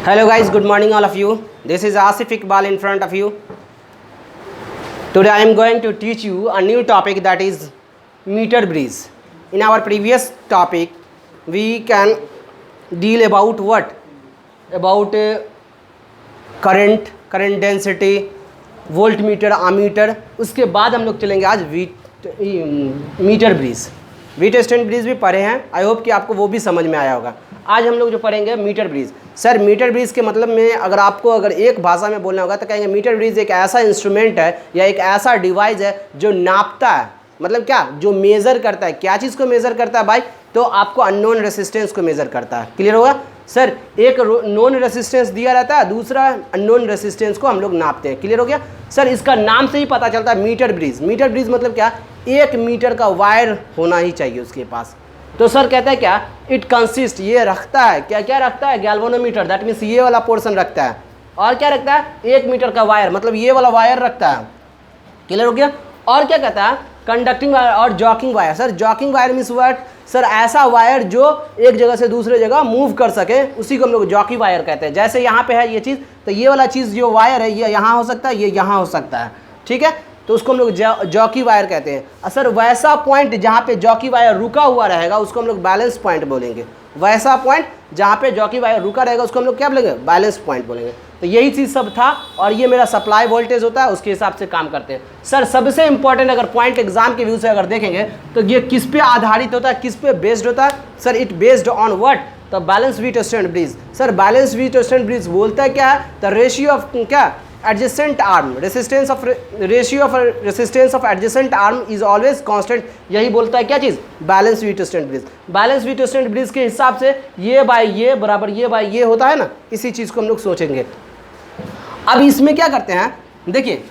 Hello guys, good morning all of you. This is Asif Iqbal in front of you. Today I am going to teach you a new topic, that is meter bridge. In our previous topic we can deal about what? About current density, voltmeter, ammeter. उसके बाद हम लोग चलेंगे आज metre bridge. Wheatstone bridge भी पढ़े हैं, I hope कि आपको वो भी समझ में आया होगा. आज हम लोग जो पढ़ेंगे metre bridge. Sir metre bridge के मतलब में अगर एक भाषा में बोलना होगा तो कहेंगे मीटर ब्रिज एक ऐसा इंस्ट्रूमेंट है या एक ऐसा डिवाइस है जो नापता है. मतलब क्या? जो मेज़र करता है. क्या चीज़ को मेज़र करता है भाई? तो आपको अननोन रेसिस्टेंस को मेज़र करता है. क्लियर होगा? सर एक नोन रेसिस्टेंस दिया रहता है, दूसरा अननोन रेसिस्टेंस को हम लोग नापते हैं. क्लियर हो गया? सर इसका नाम से ही पता चलता है मीटर ब्रिज. मीटर ब्रिज मतलब क्या? 1 मीटर का वायर होना ही चाहिए उसके पास. तो सर कहता है क्या? इट कंसिस्ट, ये रखता है क्या क्या रखता है? गैल्वेनोमीटर, दैट मीन्स ये वाला पोर्शन रखता है. और क्या रखता है? 1 मीटर का वायर, मतलब ये वाला वायर रखता है. क्लियर हो गया? और क्या कहता है? कंडक्टिंग वायर और jockeying wire. Sir jockeying wire means what? Sir ऐसा वायर जो एक जगह से दूसरे जगह मूव कर सके, उसी को हम लोग जॉकी वायर कहते हैं. जैसे यहाँ पे है ये चीज़, तो ये वाला चीज़ जो वायर है ये यहाँ हो सकता है, ये यहाँ हो सकता है. ठीक है, तो उसको हम लोग जॉकी वायर कहते हैं. सर वैसा पॉइंट जहाँ पे जॉकी वायर रुका हुआ रहेगा उसको हम लोग बैलेंस पॉइंट बोलेंगे. वैसा पॉइंट जहाँ पे जॉकी वायर रुका रहेगा उसको हम लोग क्या बोलेंगे? बैलेंस पॉइंट बोलेंगे. तो यही चीज़ सब था, और ये मेरा सप्लाई वोल्टेज होता है, उसके हिसाब से काम करते हैं. सर सबसे इंपॉर्टेंट अगर पॉइंट एग्जाम के व्यू से अगर देखेंगे तो ये किस पे आधारित होता है, किस पे बेस्ड होता है? Sir it based on what? तो balance Wheatstone bridge. Sir balance Wheatstone bridge बोलता है क्या है? द रेशियो ऑफ क्या? Adjacent arm, resistance of ratio of resistance of adjacent arm is always constant. यही बोलता है क्या चीज़? Balance Wheatstone bridge. Balance Wheatstone bridge के हिसाब से ये बाय ये बराबर ये बाय ये होता है ना, इसी चीज़ को हम लोग सोचेंगे. अब इसमें क्या करते हैं? देखिए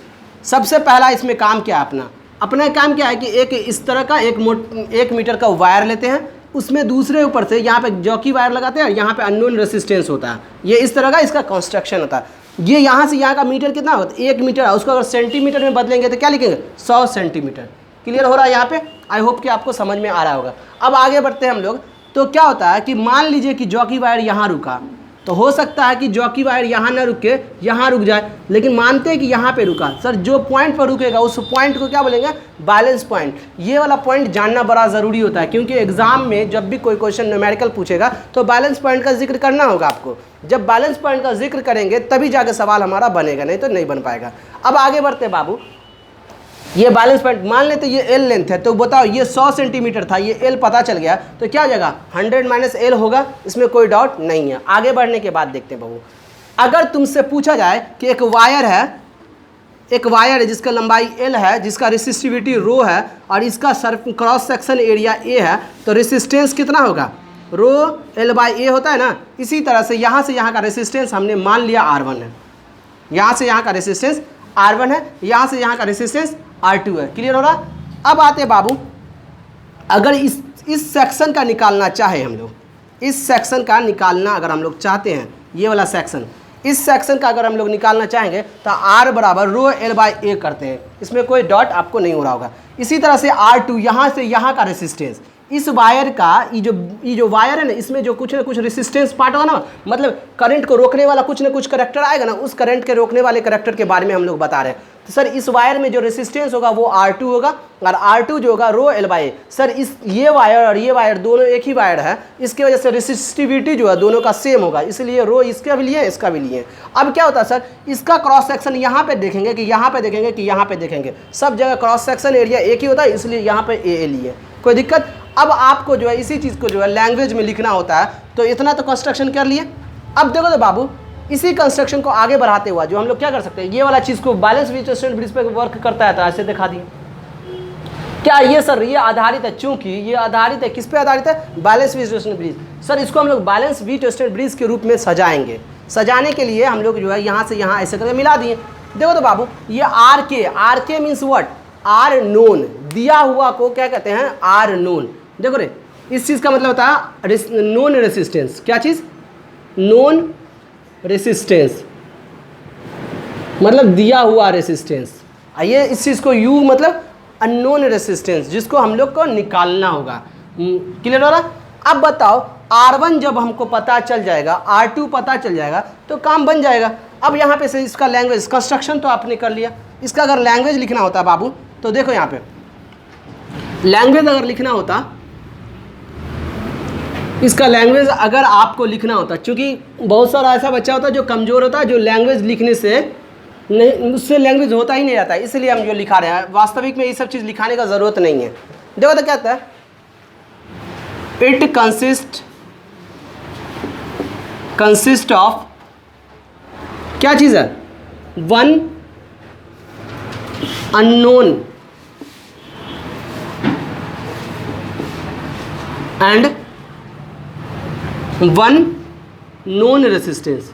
सबसे पहला इसमें काम क्या है अपना काम क्या है कि एक इस तरह का 1 मीटर का वायर लेते हैं, उसमें दूसरे ऊपर से यहाँ पे जॉकी वायर लगाते हैं, यहाँ पे अननोन रेसिस्टेंस होता है. ये इस तरह का इसका कंस्ट्रक्शन होता है. ये यहाँ से यहाँ का मीटर कितना होता है? 1 मीटर है, उसको अगर सेंटीमीटर में बदलेंगे तो क्या लिखेंगे? 100 सेंटीमीटर. क्लियर हो रहा है यहाँ पे? आई होप कि आपको समझ में आ रहा होगा. अब आगे बढ़ते हैं हम लोग. तो क्या होता है कि मान लीजिए कि जॉकी वायर यहाँ रुका, तो हो सकता है कि जॉकी वायर यहाँ ना रुक के यहाँ रुक जाए, लेकिन मानते हैं कि यहाँ पे रुका. सर जो पॉइंट पर रुकेगा उस पॉइंट को क्या बोलेंगे? Balance point. ये वाला पॉइंट जानना बड़ा ज़रूरी होता है, क्योंकि एग्जाम में जब भी कोई क्वेश्चन न्यूमेरिकल पूछेगा तो बैलेंस पॉइंट का जिक्र करना होगा आपको. जब बैलेंस पॉइंट का जिक्र करेंगे तभी जाके सवाल हमारा बनेगा, नहीं तो नहीं बन पाएगा. अब आगे बढ़ते हैं बाबू. ये बैलेंस पॉइंट मान लेते ये एल लेंथ है, तो बताओ ये 100 सेंटीमीटर था, ये एल पता चल गया, तो क्या हो जाएगा? 100 माइनस एल होगा. इसमें कोई डाउट नहीं है. आगे बढ़ने के बाद देखते हैं बाबू, अगर तुमसे पूछा जाए कि एक वायर है जिसका लंबाई एल है, जिसका रेसिस्टिविटी रो है, और इसका क्रॉस सेक्शन एरिया ए है, तो रेसिस्टेंस कितना होगा? रो एल बाई ए होता है ना. इसी तरह से यहाँ का रेसिस्टेंस हमने मान लिया R1 है, यहाँ से यहाँ का रेसिस्टेंस R1 है, यहाँ से यहाँ का रेसिस्टेंस R2 है. क्लियर हो रहा? अब आते बाबू, अगर इस सेक्शन का निकालना चाहे हम लोग, इस सेक्शन का निकालना अगर हम लोग चाहते हैं, ये वाला सेक्शन, इस सेक्शन का अगर हम लोग निकालना चाहेंगे तो R बराबर रो एल बाई ए करते हैं. इसमें कोई डॉट आपको नहीं हो रहा होगा. इसी तरह से R2, यहाँ से यहाँ का रेसिस्टेंस, इस वायर का ये जो वायर है ना, इसमें जो कुछ ना कुछ रेसिस्टेंस पार्ट होगा ना, मतलब करंट को रोकने वाला कुछ ना कुछ करैक्टर आएगा ना, उस करंट के रोकने वाले करैक्टर के बारे में हम लोग बता रहे हैं. तो सर इस वायर में जो रेसिस्टेंस होगा वो R2 होगा, और R2 जो होगा rho L by A. Sir ये वायर और ये वायर दोनों एक ही वायर है, इसकी वजह से रेसिस्टिविटी जो है दोनों का सेम होगा, इसलिए रो इसका भी लिए इसका भी लिए. अब क्या होता है सर, इसका क्रॉस सेक्शन यहाँ पे देखेंगे कि यहाँ पे देखेंगे कि यहाँ पे देखेंगे, सब जगह क्रॉस सेक्शन एरिया एक ही होता है, इसलिए यहाँ पे ए लिए. कोई दिक्कत? अब आपको जो है इसी चीज़ को जो है लैंग्वेज में लिखना होता है. तो इतना तो कंस्ट्रक्शन कर लिए. अब देखो तो बाबू, इसी कंस्ट्रक्शन को आगे बढ़ाते हुआ जो हम लोग क्या कर सकते हैं, ये वाला चीज़ को बैलेंस वीट स्टैंड ब्रिज पे वर्क करता है, तो ऐसे दिखा दिए. क्या ये सर ये आधारित है? चूंकि ये आधारित है, किस पे आधारित है? Balance Wheatstone bridge. Sir इसको हम लोग बैलेंस वीट स्टैंड ब्रिज के रूप में सजाएंगे. सजाने के लिए हम लोग जो है यहाँ से यहाँ ऐसे करके मिला दिए. देखो तो बाबू, ये आर के मीन्स व्हाट? Are known. दिया हुआ को क्या कहते हैं? R known. देखो रे, इस चीज़ का मतलब होता है नोन रेसिस्टेंस. क्या चीज़? नोन रेसिस्टेंस, मतलब दिया हुआ रेसिस्टेंस. आइए इस चीज़ को यू मतलब अननोन रेसिस्टेंस, जिसको हम लोग को निकालना होगा. क्लियर हो रहा? अब बताओ, R1 जब हमको पता चल जाएगा, R2 पता चल जाएगा तो काम बन जाएगा। अब यहाँ पे से इसका लैंग्वेज कंस्ट्रक्शन तो आपने कर लिया, इसका अगर लैंग्वेज लिखना होता बाबू तो देखो यहाँ पे लैंग्वेज अगर लिखना होता, इसका लैंग्वेज अगर आपको लिखना होता, क्योंकि बहुत सारा ऐसा बच्चा होता है जो कमज़ोर होता है, जो लैंग्वेज लिखने से नहीं, उससे लैंग्वेज होता ही नहीं जाता, इसलिए हम जो लिखा रहे हैं। वास्तविक में ये सब चीज़ लिखाने का ज़रूरत नहीं है। देखो तो क्या कहता है, इट कंसिस्ट ऑफ, क्या चीज़ है, one unknown and one known resistance.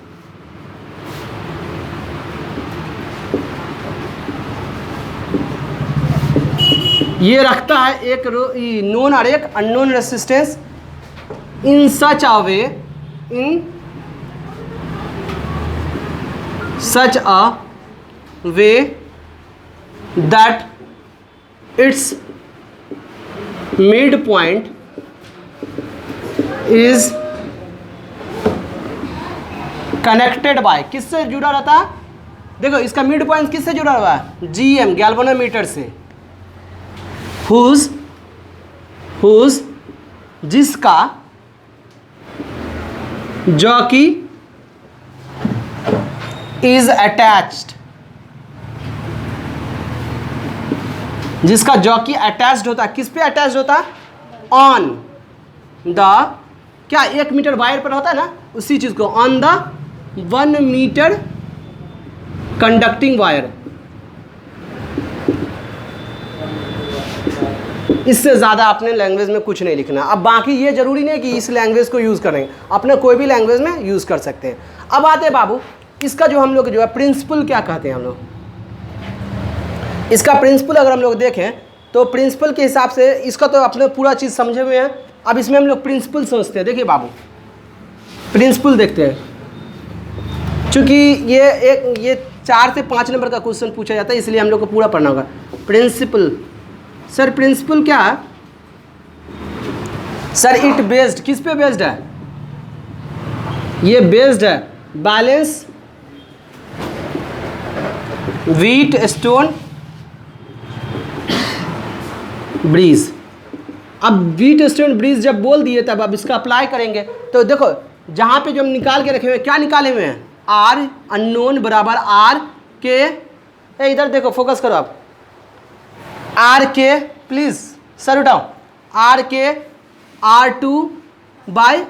ये रखता है एक नोन और एक unknown resistance in such a way that it's mid point is connected by, किससे जुड़ा रहता है, देखो इसका मिड पॉइंट किससे जुड़ा हुआ है, GM गैल्वेनोमीटर से, हुज जिसका जॉकी इज अटैच्ड, जिसका जॉकी अटैच्ड होता है, किस पे अटैच्ड होता है, ऑन द, क्या 1 मीटर वायर पर होता है ना, उसी चीज को, on the 1 metre conducting wire. इससे ज़्यादा आपने लैंग्वेज में कुछ नहीं लिखना। अब बाकी ये जरूरी नहीं कि इस लैंग्वेज को यूज़ करें, अपने कोई भी लैंग्वेज में यूज़ कर सकते हैं। अब आते हैं बाबू, इसका जो हम लोग जो है प्रिंसिपल क्या कहते हैं हम लोग, इसका प्रिंसिपल अगर हम लोग देखें तो प्रिंसिपल के हिसाब से इसका तो अपने पूरा चीज़ समझे हुए हैं। अब इसमें हम लोग प्रिंसिपल सोचते हैं। देखिए बाबू, प्रिंसिपल देखते हैं, चूँकि ये 4 से 5 नंबर का क्वेश्चन पूछा जाता है, इसलिए हम लोग को पूरा पढ़ना होगा। प्रिंसिपल, सर प्रिंसिपल क्या है सर, इट बेस्ड, किस पे बेस्ड है, ये बेस्ड है बैलेंस व्हीट स्टोन ब्रिज। अब व्हीट स्टोन ब्रिज जब बोल दिए तब अब इसका अप्लाई करेंगे। तो देखो जहाँ पे जो हम निकाल के रखे हुए हैं, क्या निकाले हुए हैं, आर अननोन बराबर आर के, इधर देखो फोकस करो आप, आर के, प्लीज सर उठाओ, आर के R2 bye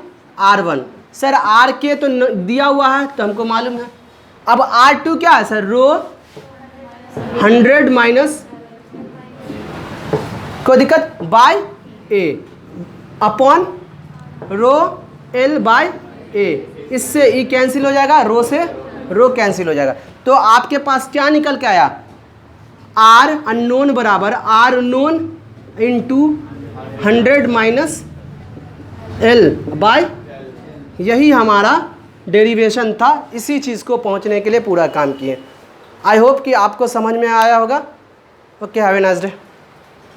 R1। Sir are के तो दिया हुआ है तो हमको मालूम है। अब R2 क्या है सर, रो 100 माइनस, कोई दिक्कत, बाय ए अपॉन रो L बाय ए। इससे ई कैंसिल हो जाएगा, रो से रो कैंसिल हो जाएगा। तो आपके पास क्या निकल के आया, आर अननोन बराबर R known into 100 minus L by, यही हमारा डेरिवेशन था। इसी चीज़ को पहुंचने के लिए पूरा काम किए। आई होप कि आपको समझ में आया होगा। Okay, have a nice day.